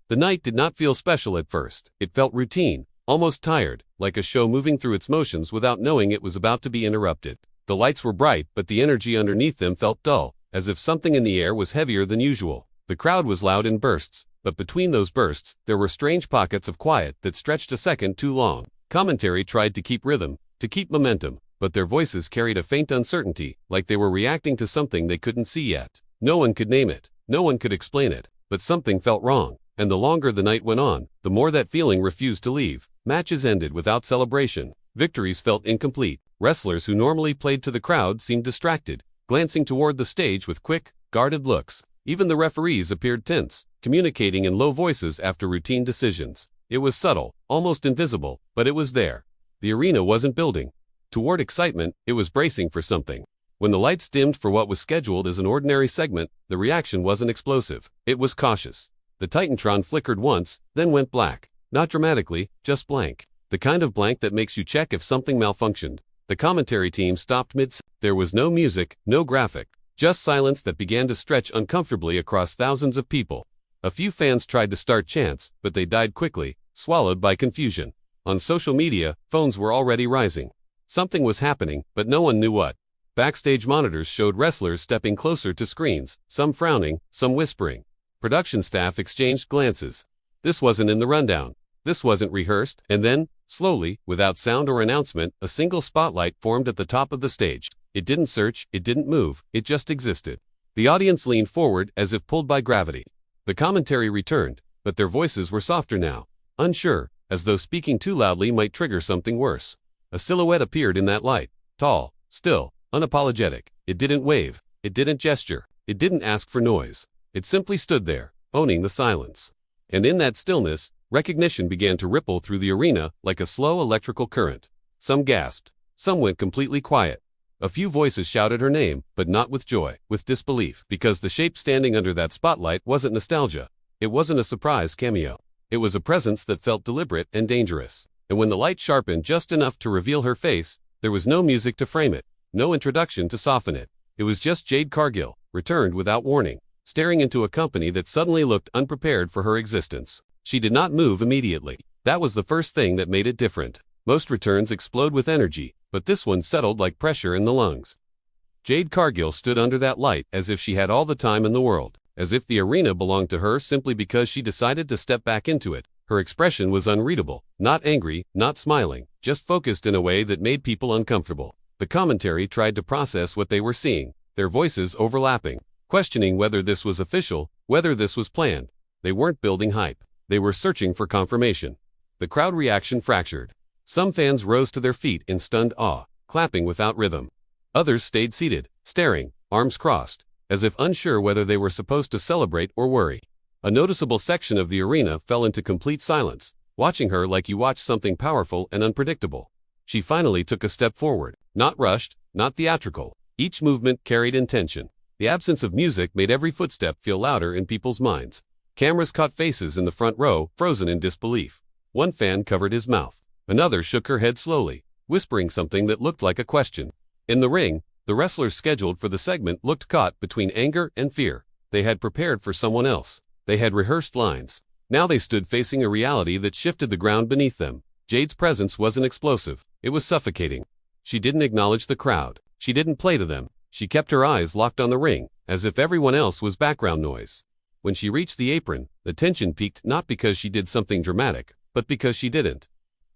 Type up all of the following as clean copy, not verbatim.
The night did not feel special at first. It felt routine, almost tired, like a show moving through its motions without knowing it was about to be interrupted. The lights were bright, but the energy underneath them felt dull, as if something in the air was heavier than usual. The crowd was loud in bursts, but between those bursts, there were strange pockets of quiet that stretched a second too long. Commentary tried to keep rhythm, to keep momentum, but their voices carried a faint uncertainty, like they were reacting to something they couldn't see yet. No one could name it, no one could explain it, but something felt wrong. And the longer the night went on, the more that feeling refused to leave. Matches ended without celebration. Victories felt incomplete. Wrestlers who normally played to the crowd seemed distracted, glancing toward the stage with quick, guarded looks. Even the referees appeared tense, communicating in low voices after routine decisions. It was subtle, almost invisible, but it was there. The arena wasn't building toward excitement, it was bracing for something. When the lights dimmed for what was scheduled as an ordinary segment, the reaction wasn't explosive. It was cautious. The Titantron flickered once, then went black. Not dramatically, just blank. The kind of blank that makes you check if something malfunctioned. The commentary team stopped mid-sentence. There was no music, no graphic, just silence that began to stretch uncomfortably across thousands of people. A few fans tried to start chants, but they died quickly, swallowed by confusion. On social media, phones were already rising. Something was happening, but no one knew what. Backstage monitors showed wrestlers stepping closer to screens, some frowning, some whispering. Production staff exchanged glances. This wasn't in the rundown. This wasn't rehearsed. And then, slowly, without sound or announcement, a single spotlight formed at the top of the stage. It didn't search, it didn't move, it just existed. The audience leaned forward as if pulled by gravity. The commentary returned, but their voices were softer now, unsure, as though speaking too loudly might trigger something worse. A silhouette appeared in that light, tall, still, unapologetic. It didn't wave, it didn't gesture, it didn't ask for noise. It simply stood there, owning the silence. And in that stillness, recognition began to ripple through the arena like a slow electrical current. Some gasped, some went completely quiet. A few voices shouted her name, but not with joy, with disbelief, because the shape standing under that spotlight wasn't nostalgia. It wasn't a surprise cameo. It was a presence that felt deliberate and dangerous. And when the light sharpened just enough to reveal her face, there was no music to frame it, no introduction to soften it. It was just Jade Cargill, returned without warning, staring into a company that suddenly looked unprepared for her existence. She did not move immediately. That was the first thing that made it different. Most returns explode with energy, but this one settled like pressure in the lungs. Jade Cargill stood under that light as if she had all the time in the world, as if the arena belonged to her simply because she decided to step back into it. Her expression was unreadable, not angry, not smiling, just focused in a way that made people uncomfortable. The commentary tried to process what they were seeing, their voices overlapping, questioning whether this was official, whether this was planned. They weren't building hype. They were searching for confirmation. The crowd reaction fractured. Some fans rose to their feet in stunned awe, clapping without rhythm. Others stayed seated, staring, arms crossed, as if unsure whether they were supposed to celebrate or worry. A noticeable section of the arena fell into complete silence, watching her like you watch something powerful and unpredictable. She finally took a step forward, not rushed, not theatrical. Each movement carried intention. The absence of music made every footstep feel louder in people's minds. Cameras caught faces in the front row, frozen in disbelief. One fan covered his mouth. Another shook her head slowly, whispering something that looked like a question. In the ring, the wrestlers scheduled for the segment looked caught between anger and fear. They had prepared for someone else. They had rehearsed lines. Now they stood facing a reality that shifted the ground beneath them. Jade's presence wasn't explosive. It was suffocating. She didn't acknowledge the crowd. She didn't play to them. She kept her eyes locked on the ring, as if everyone else was background noise. When she reached the apron, the tension peaked not because she did something dramatic, but because she didn't.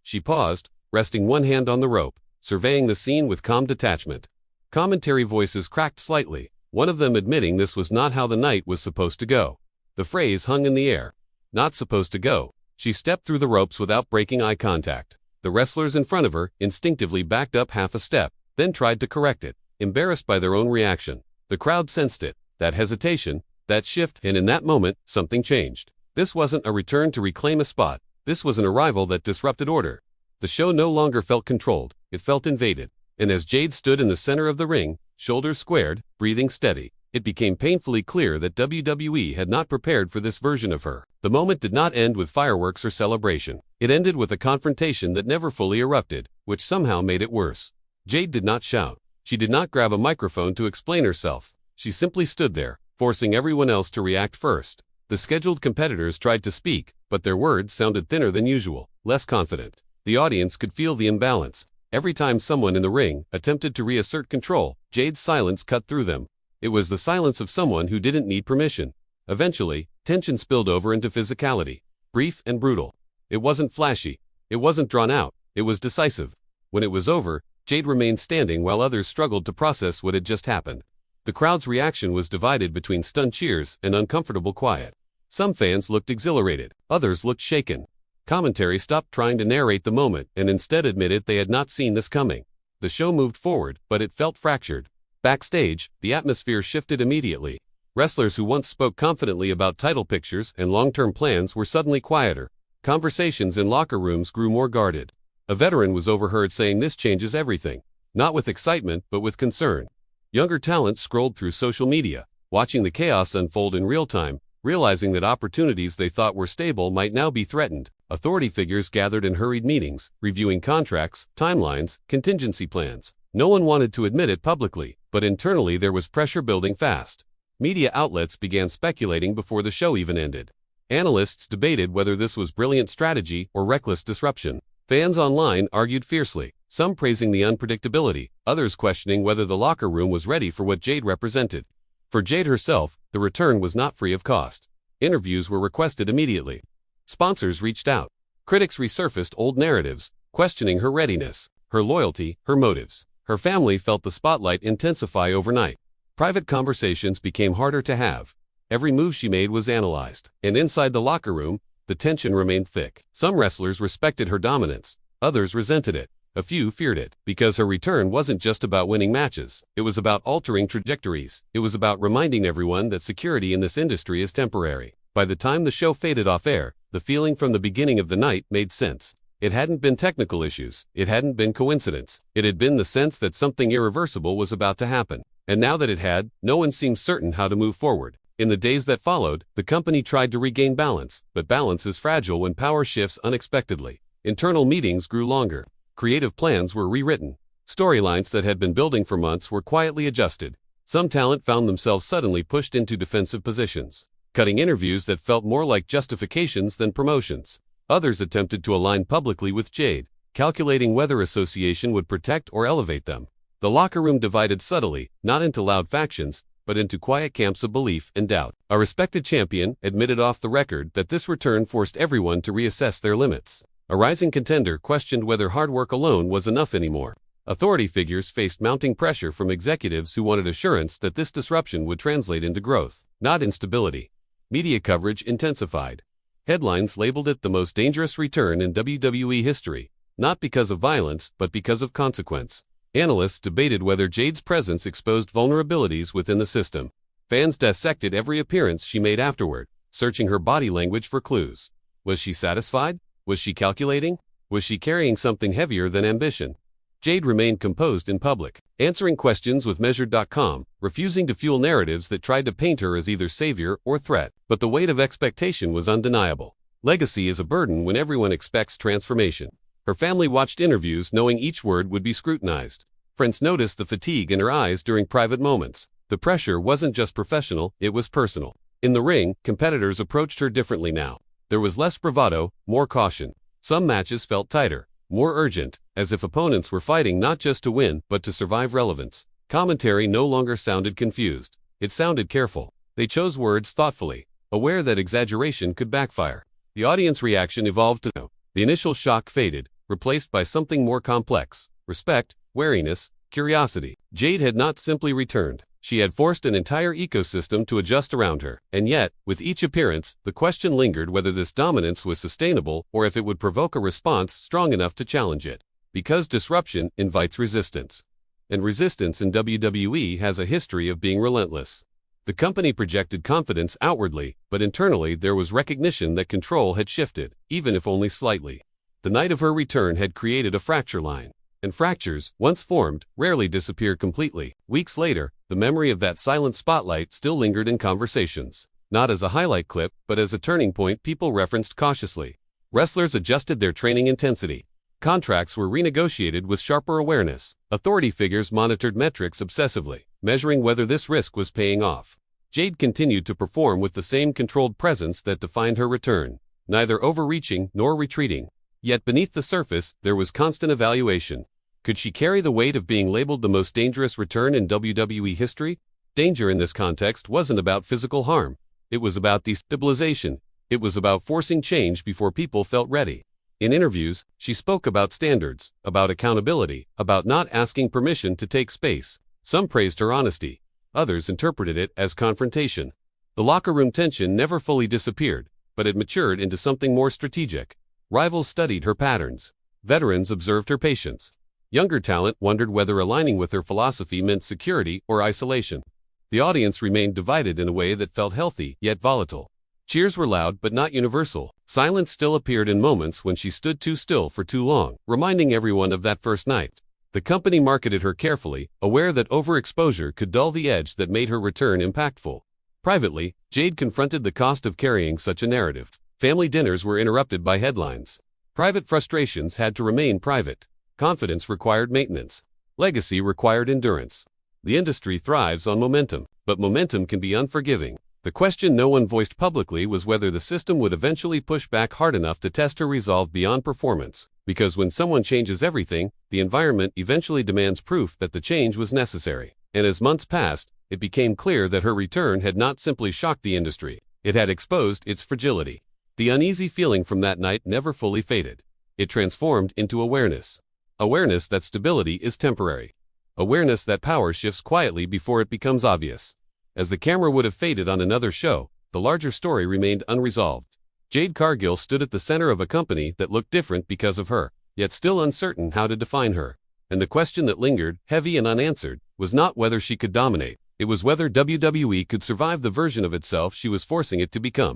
She paused, resting one hand on the rope, surveying the scene with calm detachment. Commentary voices cracked slightly, one of them admitting this was not how the night was supposed to go. The phrase hung in the air. Not supposed to go. She stepped through the ropes without breaking eye contact. The wrestlers in front of her instinctively backed up half a step, then tried to correct it, embarrassed by their own reaction. The crowd sensed it, that hesitation, that shift, and in that moment, something changed. This wasn't a return to reclaim a spot. This was an arrival that disrupted order. The show no longer felt controlled, it felt invaded. And as Jade stood in the center of the ring, shoulders squared, breathing steady, it became painfully clear that WWE had not prepared for this version of her. The moment did not end with fireworks or celebration. It ended with a confrontation that never fully erupted, which somehow made it worse. Jade did not shout. She did not grab a microphone to explain herself. She simply stood there, forcing everyone else to react first. The scheduled competitors tried to speak, but their words sounded thinner than usual, less confident. The audience could feel the imbalance. Every time someone in the ring attempted to reassert control, Jade's silence cut through them. It was the silence of someone who didn't need permission. Eventually, tension spilled over into physicality. Brief and brutal. It wasn't flashy. It wasn't drawn out. It was decisive. When it was over, Jade remained standing while others struggled to process what had just happened. The crowd's reaction was divided between stunned cheers and uncomfortable quiet. Some fans looked exhilarated. Others looked shaken. Commentary stopped trying to narrate the moment and instead admitted they had not seen this coming. The show moved forward, but it felt fractured. Backstage, the atmosphere shifted immediately. Wrestlers who once spoke confidently about title pictures and long-term plans were suddenly quieter. Conversations in locker rooms grew more guarded. A veteran was overheard saying this changes everything. Not with excitement, but with concern. Younger talent scrolled through social media, watching the chaos unfold in real time, realizing that opportunities they thought were stable might now be threatened. Authority figures gathered in hurried meetings, reviewing contracts, timelines, contingency plans. No one wanted to admit it publicly, but internally there was pressure building fast. Media outlets began speculating before the show even ended. Analysts debated whether this was brilliant strategy or reckless disruption. Fans online argued fiercely, some praising the unpredictability, others questioning whether the locker room was ready for what Jade represented. For Jade herself, the return was not free of cost. Interviews were requested immediately. Sponsors reached out. Critics resurfaced old narratives, questioning her readiness, her loyalty, her motives. Her family felt the spotlight intensify overnight. Private conversations became harder to have. Every move she made was analyzed. And inside the locker room, the tension remained thick. Some wrestlers respected her dominance. Others resented it. A few feared it, because her return wasn't just about winning matches. It was about altering trajectories. It was about reminding everyone that security in this industry is temporary. By the time the show faded off air, the feeling from the beginning of the night made sense. It hadn't been technical issues. It hadn't been coincidence. It had been the sense that something irreversible was about to happen. And now that it had, no one seemed certain how to move forward. In the days that followed, the company tried to regain balance, but balance is fragile when power shifts unexpectedly. Internal meetings grew longer. Creative plans were rewritten. Storylines that had been building for months were quietly adjusted. Some talent found themselves suddenly pushed into defensive positions, cutting interviews that felt more like justifications than promotions. Others attempted to align publicly with Jade, calculating whether association would protect or elevate them. The locker room divided subtly, not into loud factions, but into quiet camps of belief and doubt. A respected champion admitted off the record that this return forced everyone to reassess their limits. A rising contender questioned whether hard work alone was enough anymore. Authority figures faced mounting pressure from executives who wanted assurance that this disruption would translate into growth, not instability. Media coverage intensified. Headlines labeled it the most dangerous return in WWE history, not because of violence, but because of consequence. Analysts debated whether Jade's presence exposed vulnerabilities within the system. Fans dissected every appearance she made afterward, searching her body language for clues. Was she satisfied? Was she calculating? Was she carrying something heavier than ambition? Jade remained composed in public, answering questions with measured.com, refusing to fuel narratives that tried to paint her as either savior or threat. But the weight of expectation was undeniable. Legacy is a burden when everyone expects transformation. Her family watched interviews knowing each word would be scrutinized. Friends noticed the fatigue in her eyes during private moments. The pressure wasn't just professional, it was personal. In the ring, competitors approached her differently now. There was less bravado, more caution. Some matches felt tighter, more urgent, as if opponents were fighting not just to win, but to survive relevance. Commentary no longer sounded confused. It sounded careful. They chose words thoughtfully, aware that exaggeration could backfire. The audience reaction evolved to no. The initial shock faded, replaced by something more complex: respect, wariness, curiosity. Jade had not simply returned. She had forced an entire ecosystem to adjust around her. And yet, with each appearance, the question lingered whether this dominance was sustainable or if it would provoke a response strong enough to challenge it. Because disruption invites resistance. And resistance in WWE has a history of being relentless. The company projected confidence outwardly, but internally there was recognition that control had shifted, even if only slightly. The night of her return had created a fracture line. And fractures, once formed, rarely disappear completely. Weeks later, the memory of that silent spotlight still lingered in conversations. Not as a highlight clip, but as a turning point people referenced cautiously. Wrestlers adjusted their training intensity. Contracts were renegotiated with sharper awareness. Authority figures monitored metrics obsessively, measuring whether this risk was paying off. Jade continued to perform with the same controlled presence that defined her return, neither overreaching nor retreating. Yet beneath the surface, there was constant evaluation. Could she carry the weight of being labeled the most dangerous return in WWE history? Danger in this context wasn't about physical harm. It was about destabilization. It was about forcing change before people felt ready. In interviews, she spoke about standards, about accountability, about not asking permission to take space. Some praised her honesty. Others interpreted it as confrontation. The locker room tension never fully disappeared, but it matured into something more strategic. Rivals studied her patterns. Veterans observed her patience. Younger talent wondered whether aligning with her philosophy meant security or isolation. The audience remained divided in a way that felt healthy yet volatile. Cheers were loud but not universal. Silence still appeared in moments when she stood too still for too long, reminding everyone of that first night. The company marketed her carefully, aware that overexposure could dull the edge that made her return impactful. Privately, Jade confronted the cost of carrying such a narrative. Family dinners were interrupted by headlines. Private frustrations had to remain private. Confidence required maintenance. Legacy required endurance. The industry thrives on momentum, but momentum can be unforgiving. The question no one voiced publicly was whether the system would eventually push back hard enough to test her resolve beyond performance. Because when someone changes everything, the environment eventually demands proof that the change was necessary. And as months passed, it became clear that her return had not simply shocked the industry. It had exposed its fragility. The uneasy feeling from that night never fully faded. It transformed into awareness. Awareness that stability is temporary. Awareness that power shifts quietly before it becomes obvious. As the camera would have faded on another show, the larger story remained unresolved. Jade Cargill stood at the center of a company that looked different because of her, yet still uncertain how to define her. And the question that lingered, heavy and unanswered, was not whether she could dominate. It was whether WWE could survive the version of itself she was forcing it to become.